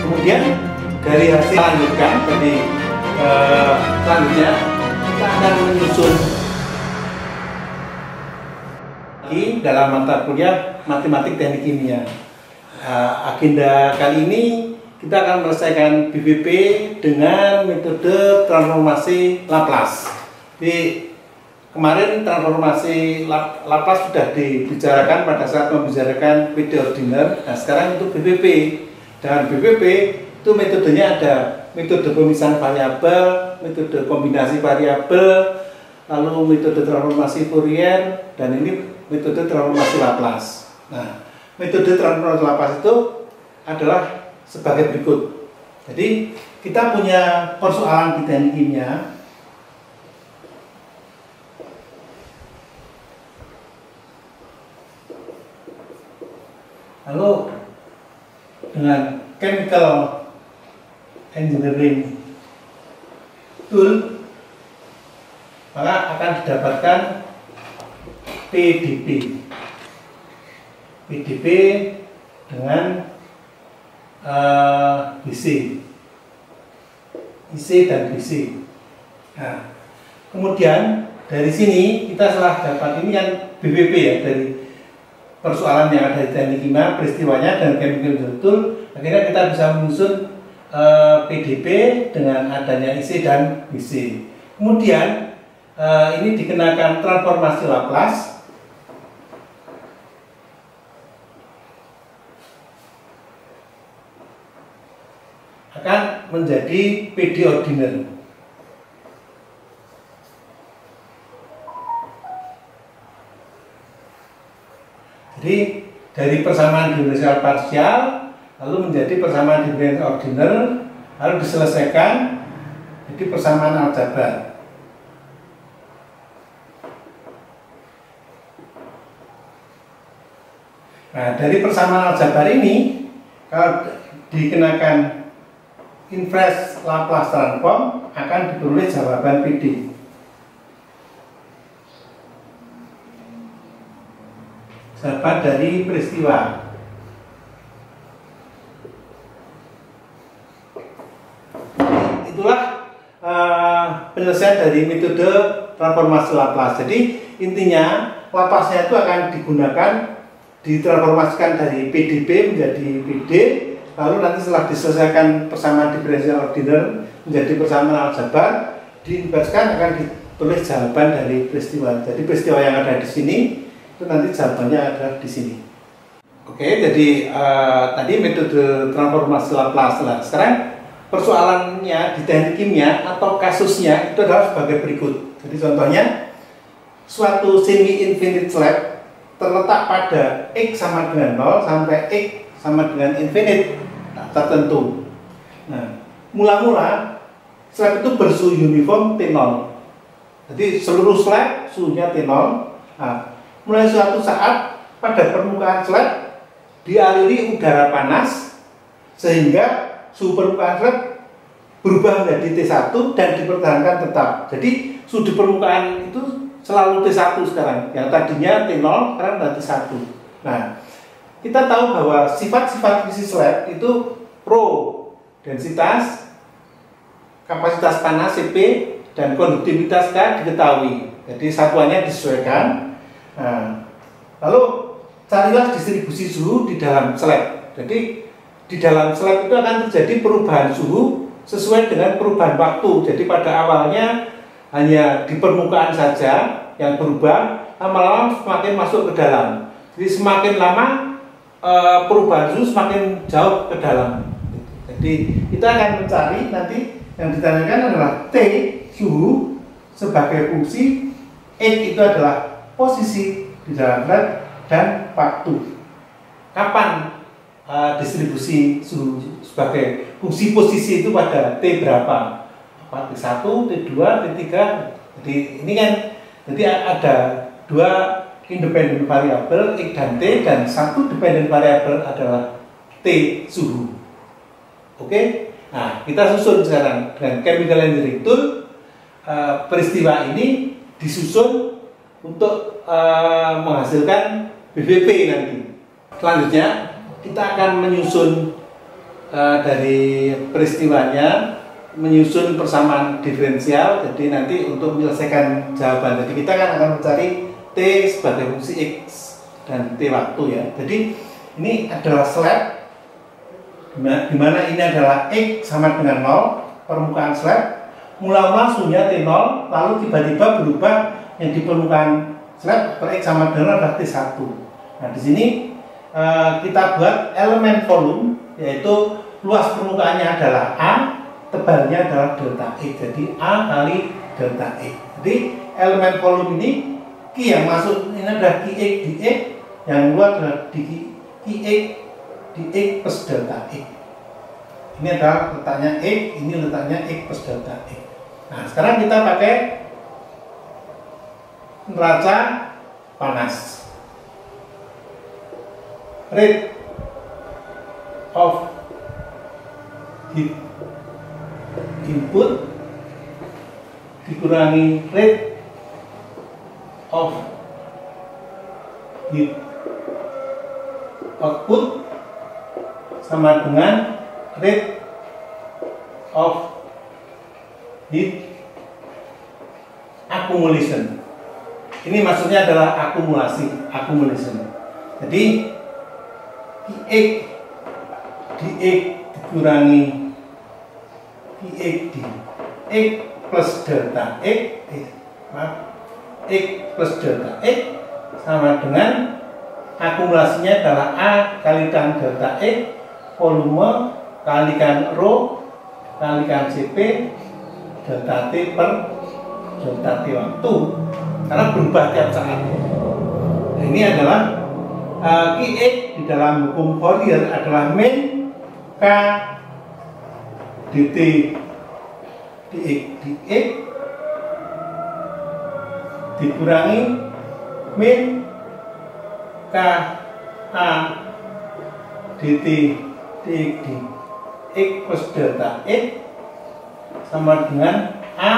Kemudian dari hasil lanjutkan tadi selanjutnya kita akan menyusun lagi dalam mata kuliah matematik teknik kimia. Agenda kali ini kita akan menyelesaikan BVP dengan metode transformasi Laplace. Di kemarin transformasi Laplace sudah dibicarakan pada saat membicarakan PD ordiner. Nah, sekarang untuk BVP. Dan BVP itu metodenya ada metode pemisahan variabel, metode kombinasi variabel, lalu metode transformasi Fourier, dan ini metode transformasi Laplace. Nah, metode transformasi Laplace itu adalah sebagai berikut. Jadi kita punya persoalan di teknik kimia. Lalu dengan chemical engineering tool maka akan didapatkan PDP dengan BC, IC dan BC. Nah, kemudian dari sini kita setelah dapat ini kan BVP ya, dari persoalan yang ada di teknik kimia, peristiwanya dan chemical tool, akhirnya kita bisa menyusun PDP dengan adanya IC dan BC. Kemudian ini dikenakan transformasi Laplace akan menjadi PD ordiner. Jadi dari persamaan diferensial parsial lalu menjadi persamaan diferensial ordiner, lalu diselesaikan jadi persamaan aljabar. Nah, dari persamaan aljabar ini kalau dikenakan inverse Laplace transform akan diperoleh jawaban PD. Jawaban dari peristiwa. Itulah penyelesaian dari metode transformasi Laplace. Jadi intinya Laplace-nya itu akan digunakan ditransformasikan dari PDB menjadi PD, lalu nanti setelah diselesaikan persamaan diferensial ordiner menjadi persamaan aljabar, diinverskan akan ditulis jawaban dari peristiwa. Jadi peristiwa yang ada di sini itu nanti jawabannya ada di sini. Oke, jadi tadi metode transformasi Laplace. Nah, sekarang persoalannya di teknik kimia atau kasusnya itu adalah sebagai berikut. Jadi contohnya suatu semi-infinite slab terletak pada X sama dengan 0 sampai X sama dengan infinite tertentu. Nah, mula-mula slab itu bersuhu uniform T0. Jadi seluruh slab suhunya T0. Nah, mulai suatu saat pada permukaan slab dialiri udara panas sehingga suhu permukaan slab berubah menjadi T1 dan dipertahankan tetap. Jadi suhu di permukaan itu selalu T1 sekarang. Yang tadinya T0 sekarang berarti 1. Nah, kita tahu bahwa sifat-sifat fisik slab itu pro densitas, kapasitas panas Cp, dan konduktivitas K diketahui. Jadi satuannya disesuaikan. Nah, lalu carilah distribusi suhu di dalam slab. Jadi di dalam slab itu akan terjadi perubahan suhu sesuai dengan perubahan waktu. Jadi pada awalnya hanya di permukaan saja yang berubah, lama-lama semakin masuk ke dalam. Jadi semakin lama perubahan suhu semakin jauh ke dalam. Jadi kita akan mencari nanti yang ditanyakan adalah T suhu sebagai fungsi, X itu adalah posisi di dalam slab dan waktu. Kapan distribusi suhu sebagai fungsi posisi itu pada T berapa? T1, T2, T3. Jadi ini kan jadi ada dua independen variabel X dan T, dan satu dependen variabel adalah T suhu. Oke? Nah, kita susun sekarang dengan chemical engineering tool. Peristiwa ini disusun untuk menghasilkan BVP nanti. Selanjutnya kita akan menyusun dari peristiwanya menyusun persamaan diferensial. Jadi nanti untuk menyelesaikan jawaban, jadi kita kan akan mencari T sebagai fungsi X dan T waktu ya. Jadi ini adalah slab dimana ini adalah X sama dengan 0, permukaan slab. Mula-mula suhunya T0, lalu tiba-tiba berubah yang di permukaan slab per X sama dengan adalah T1. Nah di sini kita buat elemen volume, yaitu luas permukaannya adalah A, tebalnya adalah delta X. Jadi A kali delta X. Jadi elemen volume ini Q yang masuk ini adalah Qx dx, yang keluar adalah Qx dx plus delta X. Ini adalah letaknya X, ini letaknya X plus delta X. Nah sekarang kita pakai neraca panas. Rate of heat input dikurangi rate of heat output sama dengan rate of heat accumulation. Ini maksudnya adalah akumulasi, accumulation. Jadi Qx dx dikurangi Qx dx plus delta X, X plus delta X sama dengan akumulasinya adalah A kalikan delta X, volume kalikan rho kalikan Cp delta T per delta T waktu, karena berubah tiap saat. Nah, ini adalah Qx di dalam hukum Fourier adalah min K dt dx dx dikurangi min K A dt dx dx plus delta X sama dengan A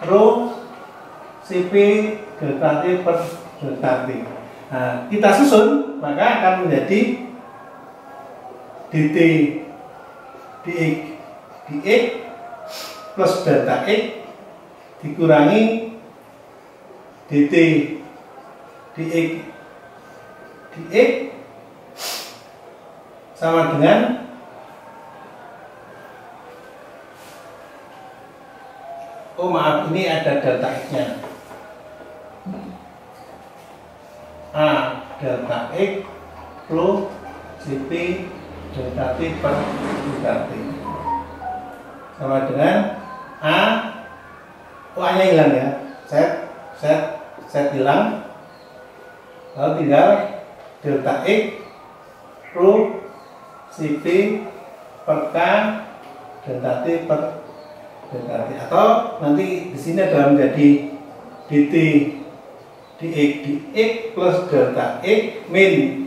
rho Cp delta T per delta T. Nah, kita susun maka akan menjadi dt dx dx plus delta X dikurangi dt dx dx sama dengan ini ada delta X-nya, A delta X plus Cp delta T per delta T sama dengan A, A-nya hilang ya, set hilang, lalu tinggal delta X rho Cp per K delta T per delta T, atau nanti di sini adalah menjadi dt dx dx plus delta X min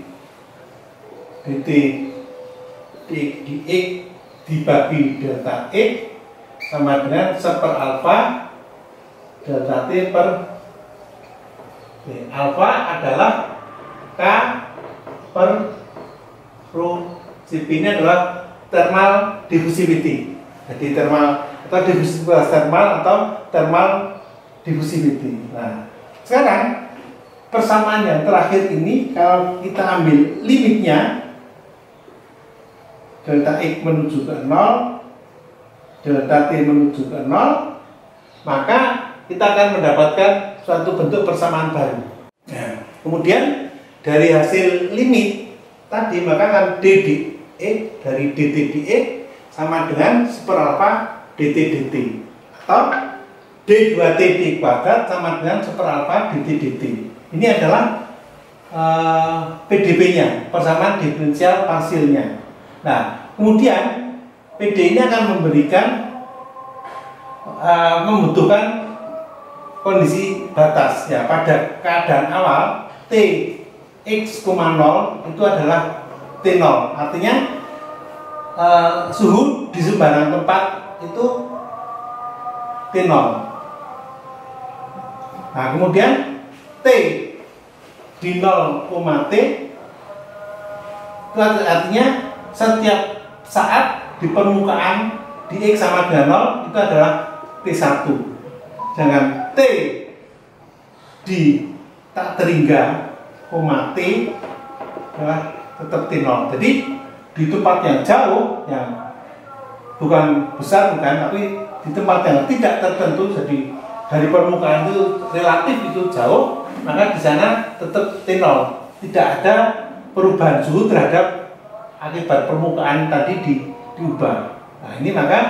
dt dx dx dibagi delta X sama dengan 1 per alfa delta T per T. Alfa adalah K per rho, Cp ini adalah thermal diffusivity. Jadi thermal atau diffusivitas thermal atau thermal diffusivity. Nah, sekarang persamaan yang terakhir ini kalau kita ambil limitnya delta X menuju ke 0, delta T menuju ke 0, maka kita akan mendapatkan suatu bentuk persamaan baru. Nah, kemudian dari hasil limit tadi maka akan d dx dari dt dx sama dengan 1 per alfa dt dt, atau d2t d kuadrat sama dengan 1 per alfa dt dt. Ini adalah PDP-nya, persamaan diferensial parsialnya. Nah, kemudian PD ini akan memberikan membutuhkan kondisi batas ya. Pada keadaan awal T x, 0 itu adalah T0, artinya suhu di sembarang tempat itu T0. Nah, kemudian T di 0, T Itu artinya setiap saat di permukaan di X sama dengan 0 itu adalah T1. Jangan T di tak terhingga, T adalah tetap T0. Jadi di tempat yang jauh, yang bukan besar bukan, tapi di tempat yang tidak tertentu, jadi dari permukaan itu relatif itu jauh, maka di sana tetap T0. Tidak ada perubahan suhu terhadap akibat permukaan tadi diubah. Nah ini maka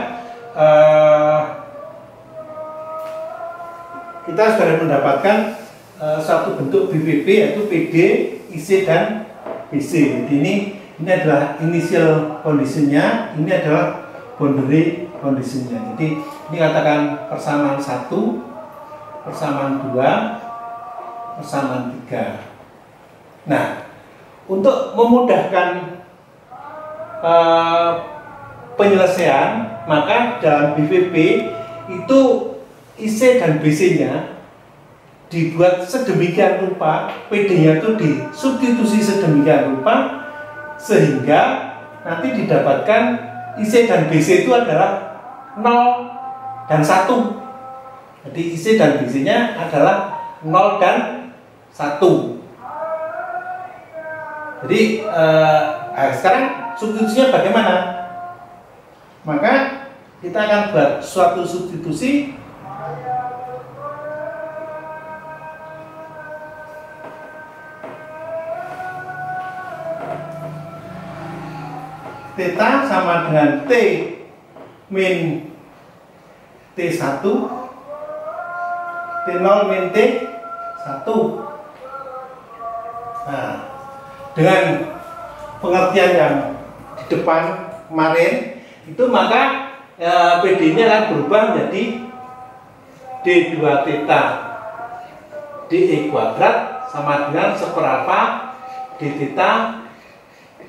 kita sudah mendapatkan satu bentuk BPP yaitu PD, IC dan BC. Jadi ini adalah initial conditionnya, ini adalah boundary conditionnya. Jadi ini katakan persamaan 1, persamaan 2, persamaan 3. Nah, untuk memudahkan penyelesaian, maka dalam BVP itu IC dan BC-nya dibuat sedemikian rupa, PD-nya itu disubstitusi sedemikian rupa sehingga nanti didapatkan IC dan BC itu adalah 0 dan 1. Jadi IC dan BC-nya adalah 0 dan 1. Jadi sekarang substitusinya bagaimana? Maka kita akan buat suatu substitusi theta sama dengan T min T1, T0 min T1. Nah, dengan pengertian yang di depan kemarin itu, maka PD-nya akan berubah menjadi D2 theta dE kuadrat sama dengan seperalfa D theta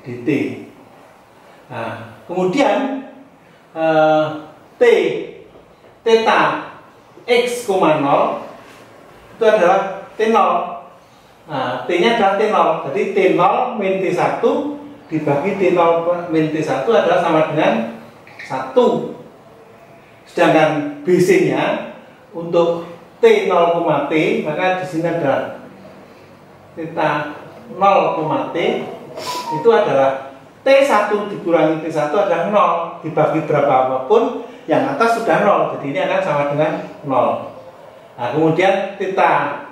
dt. Nah, kemudian T theta x, 0 itu adalah T0. Nah, T-nya adalah T0. Jadi T0 min T1 dibagi T0 min T1 adalah sama dengan 1. Sedangkan BC-nya untuk T0, T, maka di sini adalah theta 0, T itu adalah T1 dikurangi T1 adalah 0, dibagi berapa apapun yang atas sudah 0, jadi ini akan sama dengan 0. Nah, kemudian theta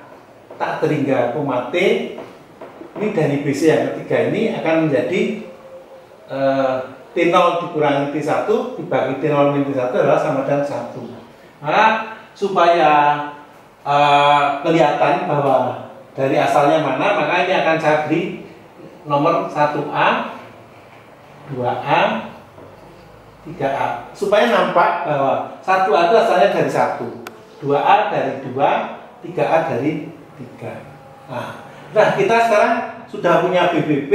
tak terhingga, T ini dari BC yang ketiga ini akan menjadi T0 dikurangi T1 dibagi T0 min T1 adalah sama dengan 1. Maka supaya kelihatan bahwa dari asalnya mana, maka ini akan saya beri nomor 1A, 2A, 3A, supaya nampak bahwa 1A itu asalnya dari 1, 2A dari 2, 3A dari 3. Nah, kita sekarang sudah punya BBP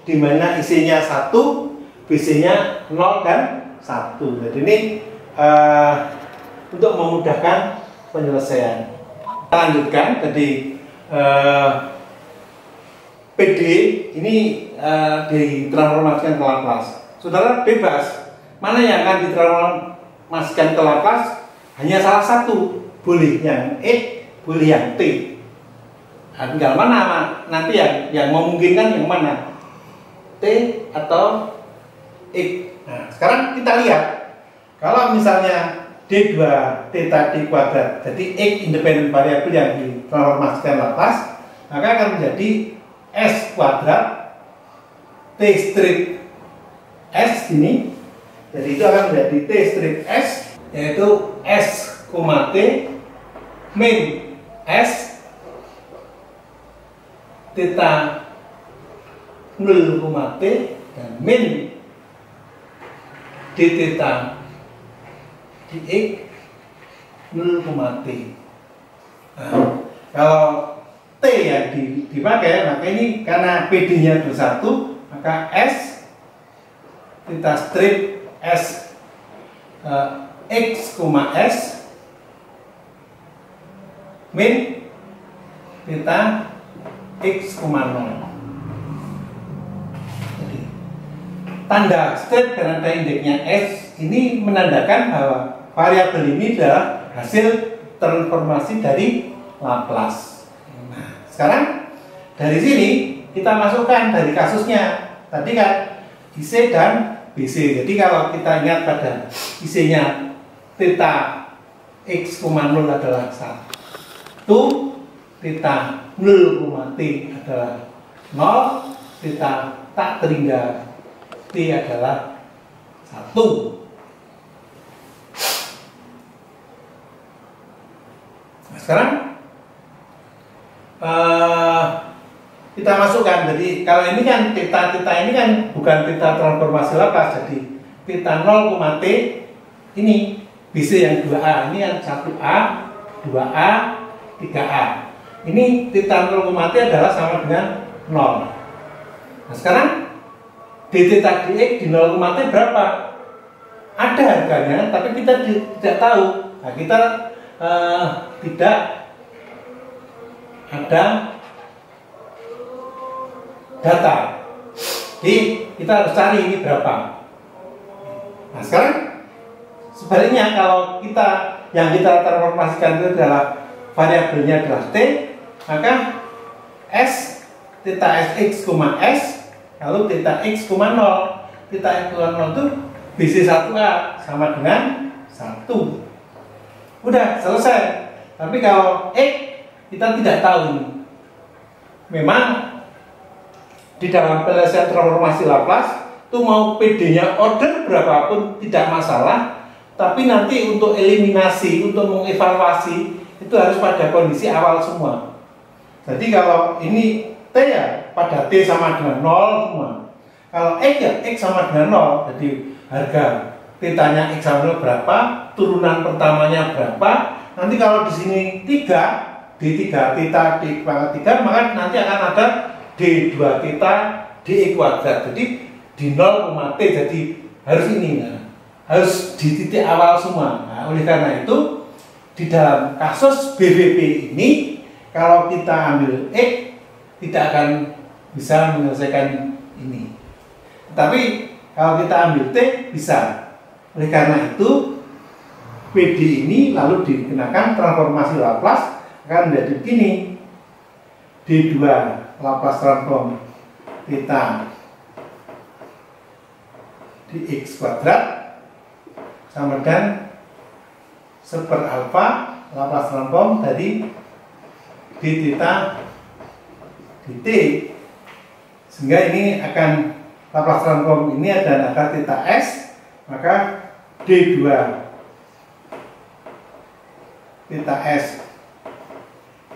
di mana IC-nya 1, BC-nya 0 dan 1. Jadi ini untuk memudahkan penyelesaian. Kita lanjutkan. Jadi PD ini ditransformasikan ke Laplace. Saudara bebas, mana yang akan ditransformasikan ke Laplace? Hanya salah satu, boleh yang E, boleh yang T. Tinggal mana nanti yang memungkinkan yang mana, T atau X. Nah, sekarang kita lihat, kalau misalnya D2 theta D kuadrat, jadi X independen variabel yang ditransformasikan Laplace, maka akan menjadi S kuadrat T strip S ini. Jadi itu akan menjadi T strip S, yaitu S, T min S theta 0, T dan min d theta dx 0, T. Nah, kalau T yang dipakai, maka ini karena PD-nya bersatu, maka S theta strip S X, S min theta X, 0. Jadi tanda straight dan ada indeksnya S ini menandakan bahwa variabel ini adalah hasil transformasi dari Laplace. Nah, sekarang dari sini kita masukkan dari kasusnya tadi kan IC dan BC. Jadi kalau kita ingat pada IC-nya theta x, 0 adalah 1, theta 0, t adalah 0, theta tak terhingga t adalah 1. Nah, sekarang kita masukkan. Jadi kalau ini kan theta ini kan bukan theta transformasi Laplace, jadi theta 0, t ini BC yang 2A, ini yang 1A, 2A, 3A. Ini theta 0, t adalah sama dengan 0. Nah, sekarang d theta dx di 0, t berapa? Ada harganya, tapi kita tidak tahu. Nah, kita tidak ada data. Jadi kita harus cari ini berapa. Nah, sekarang sebaliknya kalau yang kita transformasikan itu adalah variabelnya adalah t, maka s theta sx, s lalu theta x, 0. Theta x, 0 itu BC1A sama dengan 1. Udah selesai. Tapi kalau x kita tidak tahu ini. Memang di dalam penyelesaian transformasi Laplace itu mau PD-nya order berapapun tidak masalah, tapi nanti untuk eliminasi, untuk mengevaluasi itu harus pada kondisi awal semua. Jadi kalau ini T ya pada T sama dengan 0 semua. Kalau X ya X sama dengan 0. Jadi harga θ-nya X sama 0 berapa, turunan pertamanya berapa. Nanti kalau di sini 3, D3, θ, D pangkat 3, maka nanti akan ada D2 θ, DE kuadrat. Jadi di 0, t, jadi harus ini. Nah, harus di titik awal semua. Nah, oleh karena itu di dalam kasus BVP ini kalau kita ambil X tidak akan bisa menyelesaikan ini. Tapi kalau kita ambil T bisa. Oleh karena itu PD ini lalu dikenakan transformasi Laplace akan menjadi begini. D2 Laplace transform theta dx kuadrat sama dengan 1 per alfa Laplace transform dari d theta dt, sehingga ini akan Laplace transform ini ada theta s, maka d2 theta s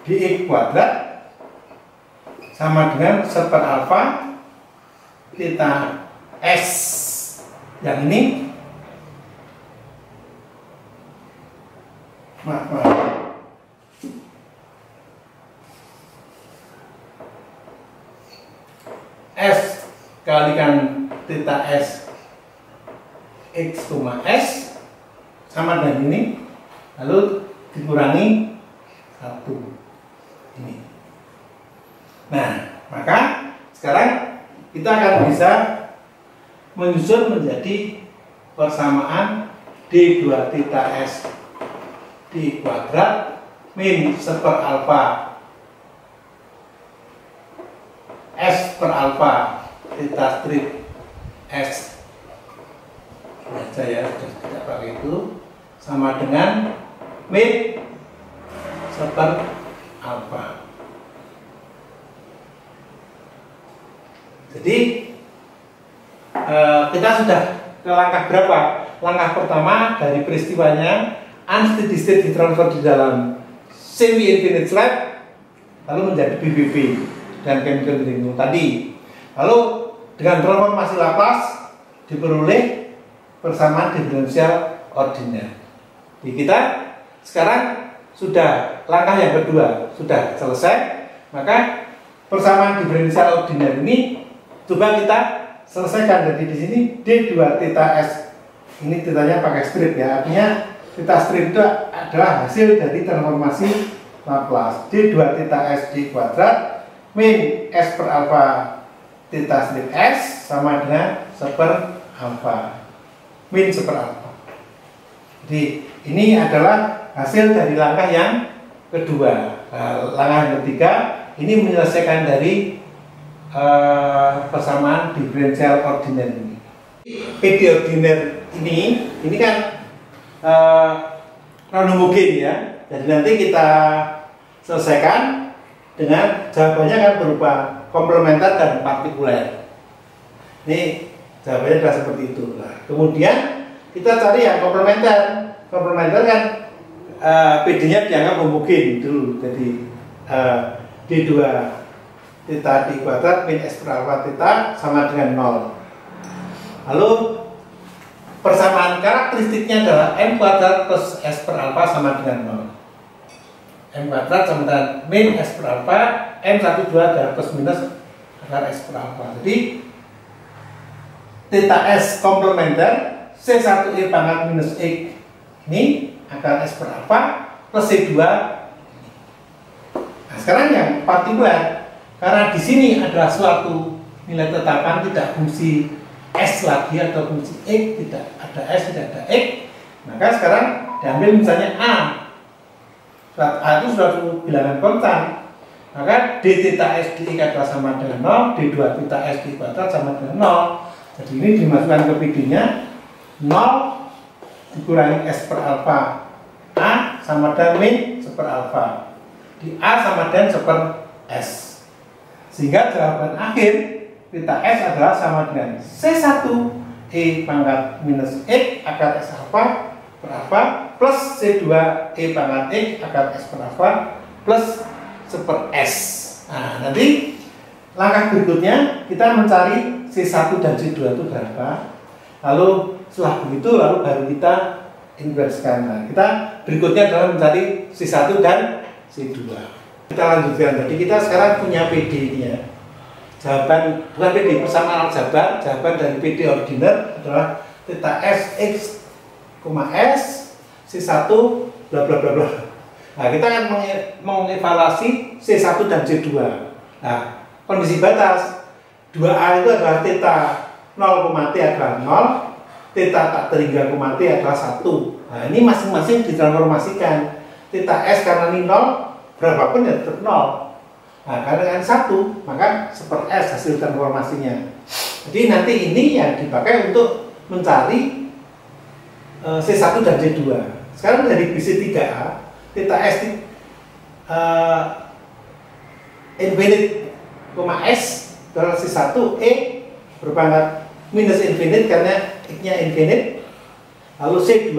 dx kuadrat sama dengan 1 per alfa theta s. Yang ini maaf. S kalikan theta s x, s sama dengan ini, lalu dikurangi 1 ini. Nah, maka sekarang kita akan bisa menyusun menjadi persamaan d2 theta s d kuadrat min 1 per alfa s per alfa theta strip s baca ya, sudah tidak pakai itu, sama dengan min 1 per alfa. Jadi kita sudah ke langkah berapa? Langkah pertama dari peristiwanya unsteady state ditransfer di dalam semi infinite slab lalu menjadi BVP dan chemical engineering tadi. Lalu dengan transformasi Laplace diperoleh persamaan diferensial ordinal. Jadi kita sekarang sudah langkah yang kedua sudah selesai, maka persamaan diferensial ordinal ini coba kita selesaikan. Jadi di sini D2 theta S ini theta-nya pakai strip ya, artinya theta strip itu adalah hasil dari transformasi Laplace. D2 theta S D kuadrat min S per alfa theta strip S sama dengan seper alfa, min seper alfa. Jadi ini adalah hasil dari langkah yang kedua. Nah, langkah yang ketiga ini menyelesaikan dari persamaan diferensial ordiner ini. PD ordiner ini kan non homogen ya. Jadi nanti kita selesaikan dengan jawabannya kan berupa komplementer dan partikuler. Ini jawabannya adalah seperti itu. Nah, kemudian kita cari yang komplementer. Komplementer kan PD-nya dianggap homogen dulu. Jadi D2 theta D kuadrat min S per alfa theta sama dengan 0. Lalu persamaan karakteristiknya adalah M kuadrat plus S per alfa sama dengan 0. M kuadrat sama dengan min S per alfa, M12 adalah plus minus akar S per alfa. Jadi theta S komplementer C1E pangkat minus X ini akar S per alfa plus C2. Nah, sekarang yang partikuler, karena di sini adalah suatu nilai tetapan tidak fungsi S lagi atau fungsi X, tidak ada S, tidak ada X, maka sekarang diambil misalnya A. Surat A itu suatu bilangan konstan, maka D theta S di X adalah sama dengan 0, D2 theta S di kuadrat sama dengan 0. Jadi ini dimasukkan ke PD-nya 0 dikurangi S per alfa A sama dengan min seper alfa, di A sama dengan seper S. Sehingga jawaban akhir theta S adalah sama dengan C1 E pangkat minus X akar S alfa per alfa plus C2 E pangkat X akar S per alfa plus seper S. Nah, nanti langkah berikutnya kita mencari C1 dan C2 itu berapa. Lalu setelah begitu lalu baru kita inversikan. Nah, kita berikutnya adalah mencari C1 dan C2. Kita lanjutkan. Jadi kita sekarang punya PD ini ya. Jawaban bukan PD, persamaan aljabar. Jawaban dari PD ordiner adalah theta S X, S C1 bla bla bla bla. Nah, kita akan mengevaluasi C1 dan C2. Nah, kondisi batas 2A itu adalah theta 0, T adalah 0, theta tak terhingga, T adalah 1. Nah, ini masing-masing ditransformasikan. Theta S karena ini 0, berapapun ya tetap 0. Nah, karena dengan 1, maka seper S hasil transformasinya. Jadi nanti ini yang dipakai untuk mencari C1 dan C2. Sekarang dari BC3A, theta S infinite, S adalah C1 E berpangkat minus infinite karena X-nya infinite. Lalu C2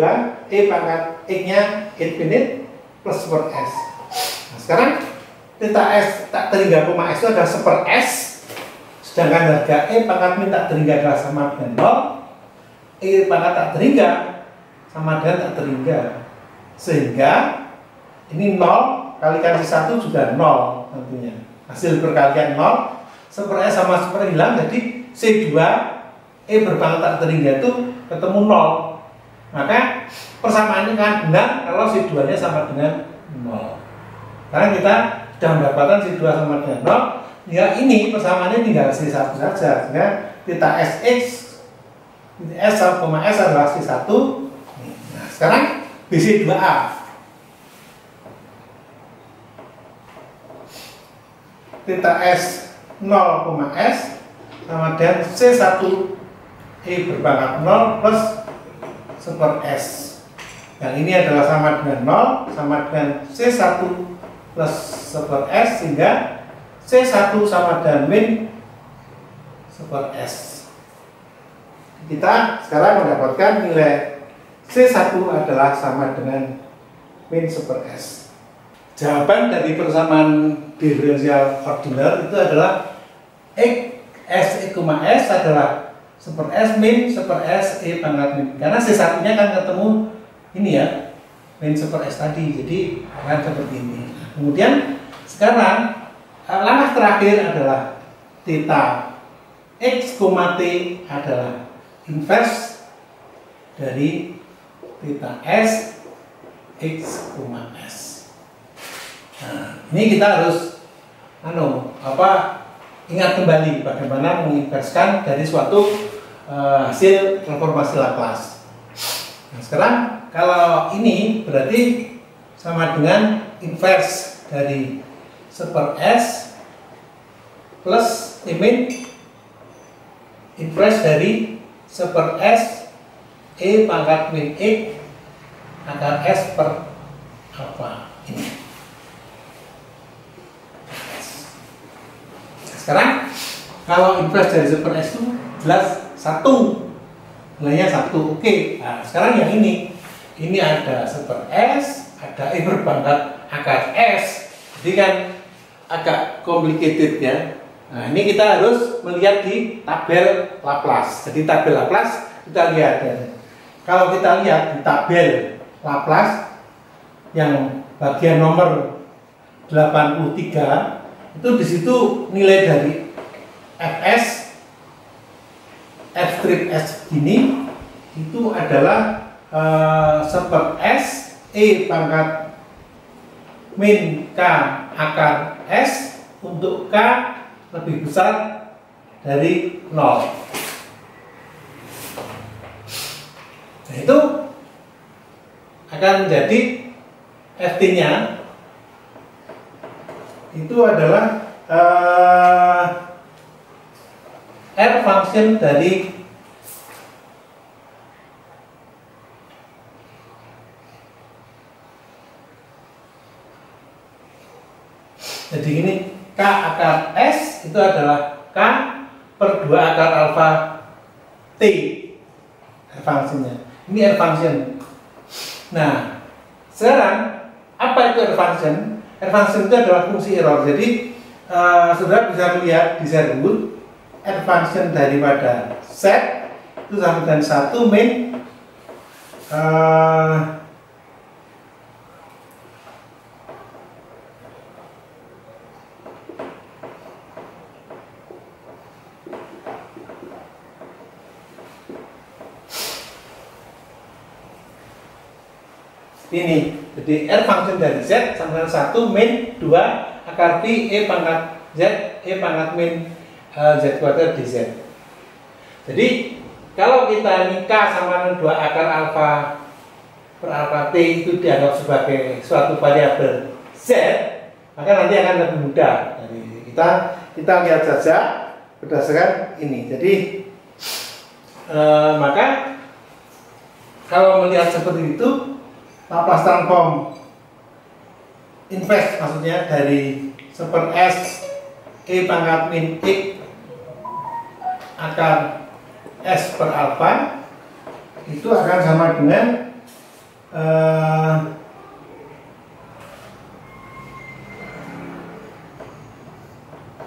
E pangkat X-nya infinite plus seper S. Sekarang theta S tak terhingga, S itu adalah seper S, sedangkan harga E pangkat min tak terhingga adalah sama dengan 0, E pangkat tak terhingga sama dengan tak terhingga, sehingga ini 0 kalikan C1 juga 0 tentunya. Hasil perkalian 0, seper S sama seper hilang, jadi C2 E berpangkat tak terhingga itu ketemu 0. Maka persamaannya kan benar kalau C2 nya sama dengan 0. Karena kita sudah mendapatkan C2 sama dengan 0, ya ini persamaannya tinggal C1 saja. Sehingga theta SX S sama S adalah C1. Nah, sekarang BC2A. Theta S 0, S sama dengan C1 E berpangkat 0 plus seper S. Yang ini adalah sama dengan 0, sama dengan C1 plus seper S, sehingga C1 sama dengan min seper S. Kita sekarang mendapatkan nilai C1 adalah sama dengan min seper S. Jawaban dari persamaan diferensial ordiner itu adalah X S adalah seper S min seper S E pangkat min. Karena C1 nya kan ketemu ini ya, min seper S tadi, jadi akan seperti ini. Kemudian sekarang langkah terakhir adalah theta X, T adalah inverse dari theta S X, S. Nah, ini kita harus ingat kembali bagaimana menginverskan dari suatu hasil transformasi Laplace. Nah, sekarang kalau ini berarti sama dengan inverse dari 1/s plus min inverse dari 1/s e pangkat min x akar s per alpha ini. Sekarang kalau inverse dari 1/s itu jelas 1, nilainya 1. Oke. Nah, sekarang yang ini ada 1/s, ada e berpangkat akar s. Jadi kan agak complicated ya. Nah, ini kita harus melihat di tabel Laplace. Jadi tabel Laplace kita lihat ya. Kalau kita lihat di tabel Laplace yang bagian nomor 83 itu di situ nilai dari fs f strip s gini itu adalah 1/s e pangkat min k akar s untuk k lebih besar dari 0. Nah, itu akan menjadi ft-nya itu adalah r function dari jadi ini k akar s itu adalah k per 2 akar alfa t r function-nya. Ini r function. Nah, sekarang apa itu r function? R function itu adalah fungsi error. Jadi saudara bisa melihat di Z root r function daripada Z itu sama dengan 1 min ini. Jadi R function dari Z sama dengan 1 min 2 akar pi E pangkat Z E pangkat min Z kuadrat dz. Jadi kalau kita ini K sama dengan 2 akar alfa per alfa T itu dianggap sebagai suatu variabel Z, maka nanti akan lebih mudah. Jadi kita lihat saja berdasarkan ini. Jadi maka kalau melihat seperti itu, Laplace transform inverse maksudnya dari 1/s e pangkat min x akar s per alfa itu akan sama dengan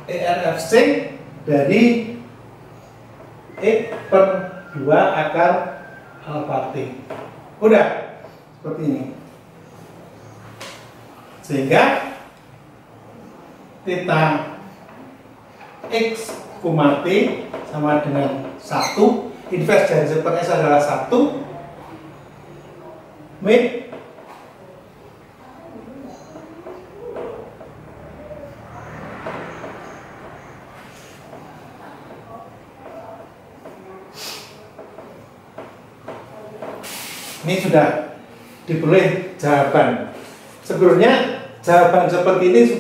ERFC dari x per 2 akar alfa t. Udah seperti ini, sehingga theta x, t sama dengan 1, inverse dari 1/s adalah 1 min ini sudah diperoleh jawaban. Sebenarnya jawaban seperti ini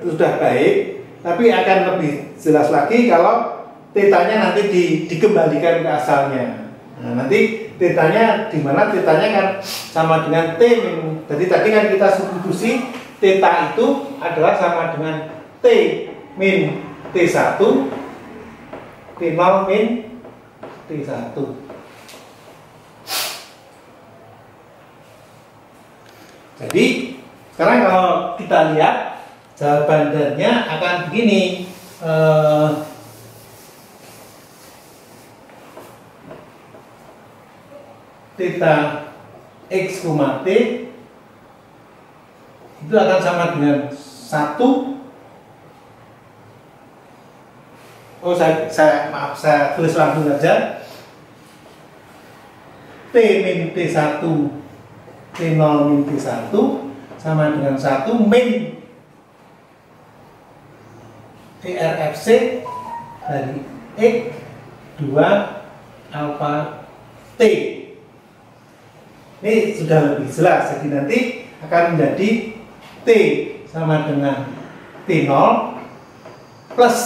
sudah baik, tapi akan lebih jelas lagi kalau tetanya nanti dikembalikan ke asalnya. Nah, nanti tetanya di mana? Tetanya kan sama dengan t min. Jadi tadi kan kita substitusi teta itu adalah sama dengan t min t1, t0 min t1. Jadi sekarang kalau kita lihat jawabannya akan begini, theta x, t itu akan sama dengan 1. Oh, maaf, saya tulis langsung saja. T min t1, t0 min t1 sama dengan 1 min ERFC dari X 2 alfa T. Ini sudah lebih jelas, jadi nanti akan menjadi T sama dengan T0 plus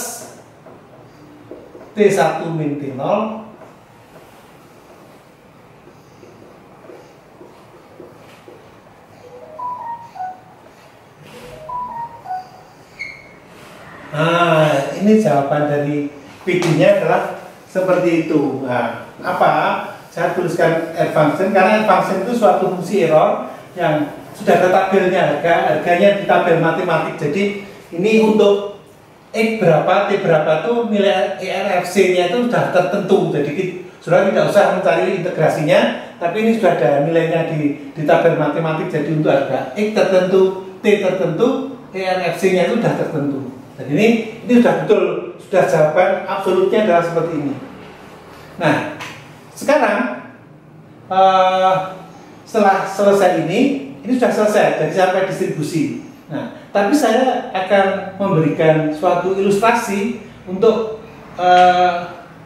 T1 min T0 ini jawaban dari PD-nya adalah seperti itu. Nah, apa? Saya tuliskan R function karena R function itu suatu fungsi error yang sudah ada tabelnya, harganya di tabel matematik. Jadi ini untuk X berapa, T berapa tuh nilai ERFC-nya itu sudah tertentu. Jadi sudah tidak usah mencari integrasinya, tapi ini sudah ada nilainya di tabel matematik. Jadi untuk harga X tertentu, T tertentu, ERFC-nya itu sudah tertentu. Jadi ini sudah betul, sudah jawaban absolutnya adalah seperti ini. Nah, sekarang setelah selesai ini sudah selesai, jadi sampai distribusi. Nah, tapi saya akan memberikan suatu ilustrasi untuk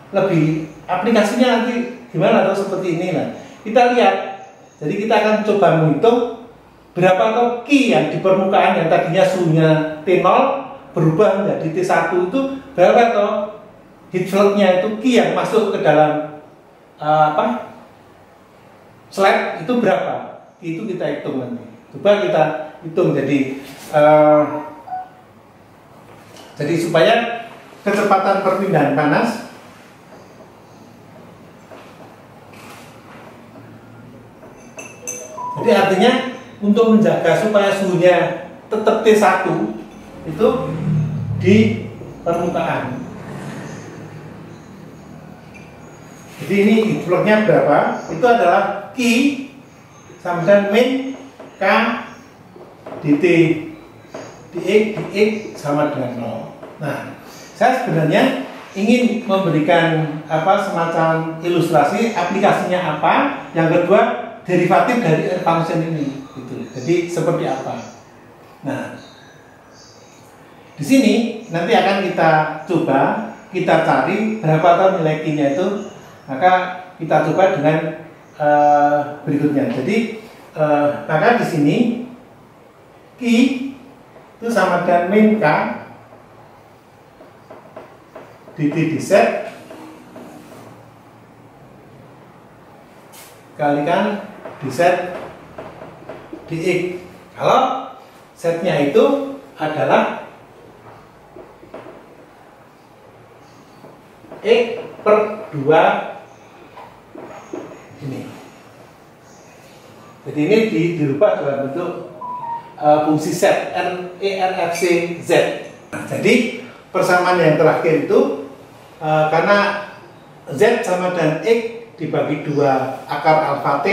lebih aplikasinya nanti gimana atau seperti ini lah. Kita lihat, jadi kita akan coba menghitung berapa atau Q yang di permukaan yang tadinya suhunya T0 berubah menjadi T1 itu berapa atau heat flow-nya itu Q yang masuk ke dalam slab itu berapa? Itu kita hitung nanti. Coba kita hitung jadi supaya kecepatan perpindahan panas jadi artinya untuk menjaga supaya suhunya tetap T1 itu di permukaan. Jadi ini heat flow-nya berapa? Itu adalah Q sama dengan min K dt dx sama dengan 0. Nah, saya sebenarnya ingin memberikan semacam ilustrasi aplikasinya apa. Yang kedua, derivatif dari R function ini. Gitu. Jadi seperti apa? Nah, di sini nanti akan kita coba kita cari berapa tahun nilai Q-nya itu. Maka kita coba dengan berikutnya. Jadi maka di sini Q itu sama dengan min K dt dz kalikan dz dx. Kalau z-nya itu adalah X per 2 ini. Jadi ini dirubah dalam bentuk fungsi z ERFC z. Nah, jadi persamaan yang terakhir itu karena z sama dengan x dibagi 2 akar alfa t,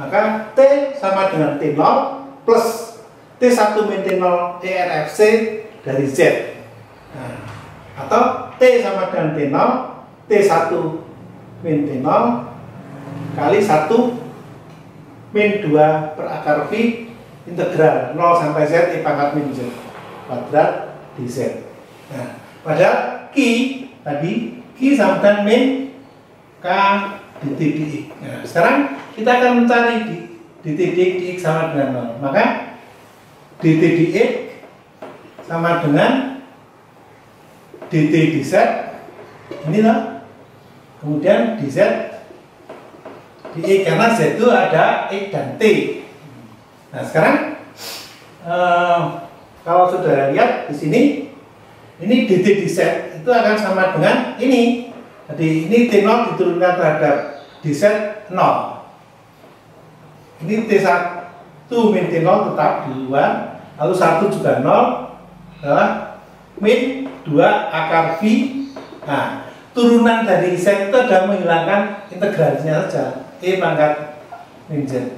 maka t sama dengan t0 plus t1 min t0 ERFC dari z. Nah, atau t sama dengan t0 t1 min t0 kali 1 min 2 per akar pi integral 0 sampai z e pangkat min z kuadrat dz. Nah, padahal Q tadi Q sama dengan min K dt dx. Nah, sekarang kita akan mencari dt dx sama dengan 0. Maka dt dx sama dengan dt dz inilah, kemudian dz dx karena z itu ada x dan t. Nah, sekarang kalau saudara lihat di sini, ini dt dz itu akan sama dengan ini. Jadi ini t0 diturunkan terhadap dz 0. Ini t1 min t0 tetap di luar, lalu 1 juga 0 adalah min 2 akar v. Nah, turunan dari z itu adalah menghilangkan integralnya saja, e pangkat min z.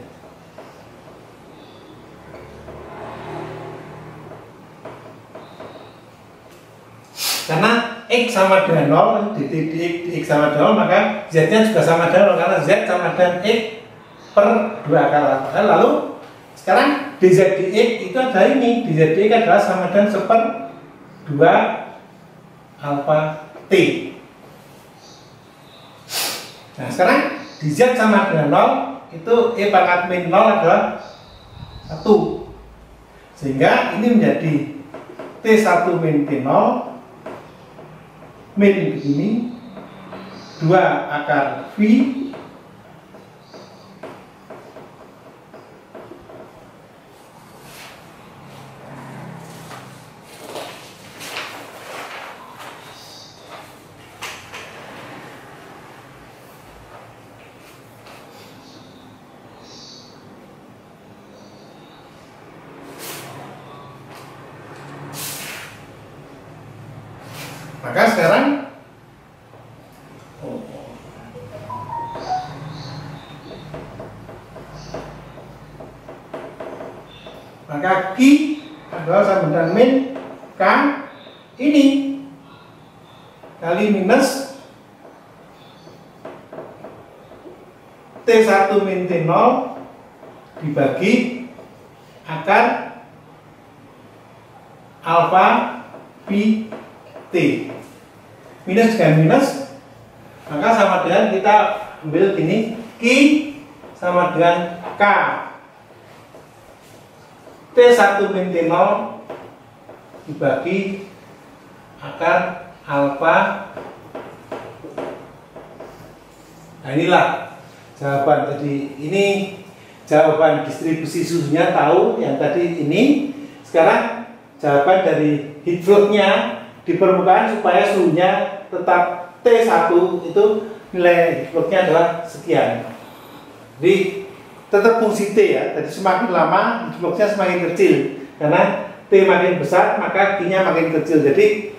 Karena x sama dengan 0, dt dx sama dengan 0, maka z-nya juga sama dengan 0 karena z sama dengan x per 2 akar alfa. Lalu sekarang dz dx itu adalah ini, dz dx adalah sama dengan 1/2 alfa T. Nah sekarang di Z sama dengan 0, itu E pangkat min 0 adalah 1, sehingga ini menjadi T1 min T0 min begini 2 akar V maka sekarang maka Q adalah sama dengan min K ini kali minus T1 min T0 dibagi akar alfa pi T. Minus dengan minus, maka sama dengan kita ambil gini, Q sama dengan K T1 min T0 dibagi akar alfa. Nah inilah jawaban tadi. Ini jawaban distribusi suhunya tahu yang tadi ini. Sekarang jawaban dari heat flow-nya di permukaan supaya suhunya tetap T1 itu nilai heat flow-nya adalah sekian. Jadi tetap fungsi T ya. Jadi semakin lama heat flow-nya semakin kecil karena T makin besar maka Q-nya makin kecil. Jadi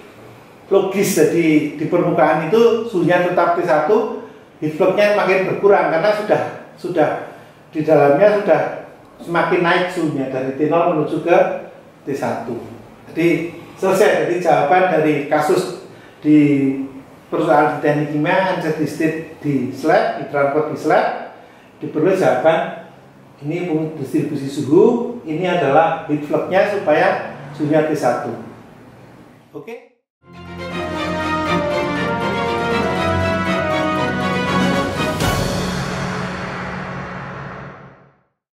logis, jadi di permukaan itu suhunya tetap T1, heat flow-nya makin berkurang karena sudah di dalamnya sudah semakin naik suhunya dari T0 menuju ke T1. Jadi selesai. Jadi jawaban dari kasus di perusahaan di teknik kimia unset state di slab, di transport di slab, diperoleh jawaban ini distribusi suhu, ini adalah heat flow-nya supaya suhunya T1. Oke?